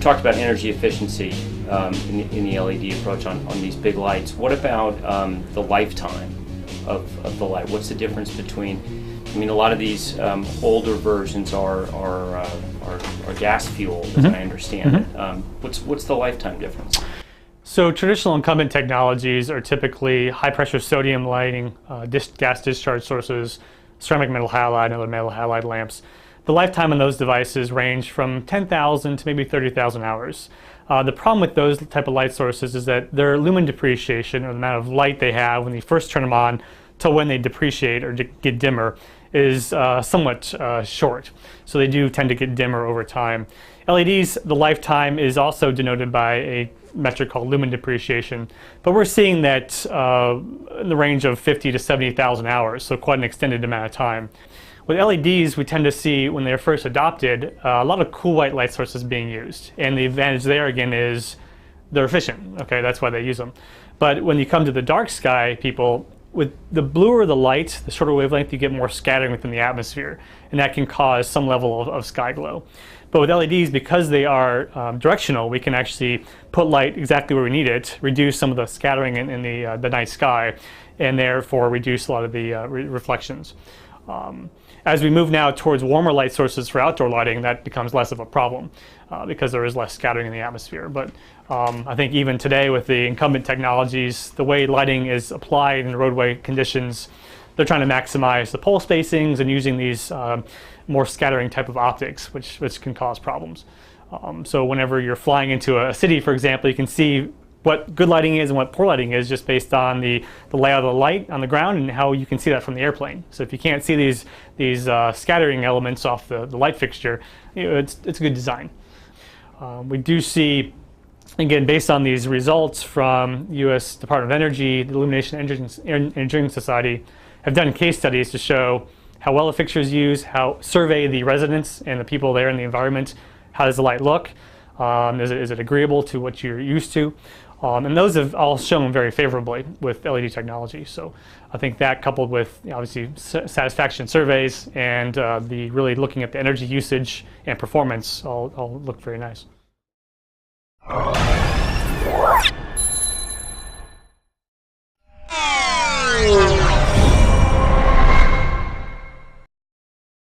talked about energy efficiency in the LED approach on these big lights. What about the lifetime of the light? What's the difference between, I mean, a lot of these older versions are gas fueled, as I understand it. What's the lifetime difference? So traditional incumbent technologies are typically high pressure sodium lighting, gas discharge sources, ceramic metal halide, and other metal halide lamps. The lifetime on those devices range from 10,000 to maybe 30,000 hours. The problem with those type of light sources is that their lumen depreciation, or the amount of light they have when you first turn them on till when they depreciate or get dimmer, is somewhat short. So they do tend to get dimmer over time. LEDs, the lifetime is also denoted by a metric called lumen depreciation, but we're seeing that in the range of 50 to 70,000 hours, so quite an extended amount of time. With LEDs, we tend to see, when they're first adopted, a lot of cool white light sources being used. And the advantage there, again, is they're efficient. Okay, that's why they use them. But when you come to the dark sky people, with the bluer the light, the shorter wavelength, you get more scattering within the atmosphere. And that can cause some level of sky glow. But with LEDs, because they are directional, we can actually put light exactly where we need it, reduce some of the scattering in the night sky, and therefore reduce a lot of the reflections. As we move now towards warmer light sources for outdoor lighting, that becomes less of a problem because there is less scattering in the atmosphere. But I think even today with the incumbent technologies, the way lighting is applied in roadway conditions, they're trying to maximize the pole spacings and using these more scattering type of optics, which can cause problems. So whenever you're flying into a city, for example, you can see what good lighting is and what poor lighting is just based on the layout of the light on the ground and how you can see that from the airplane. So if you can't see these scattering elements off the light fixture, it's a good design. We do see, again, based on these results from U.S. Department of Energy, the Illumination Engineering Society have done case studies to show how well the fixture is used, how survey the residents and the people there in the environment, how does the light look, is it agreeable to what you're used to. And those have all shown very favorably with LED technology. So I think that, coupled with obviously satisfaction surveys and the really looking at the energy usage and performance, all look very nice.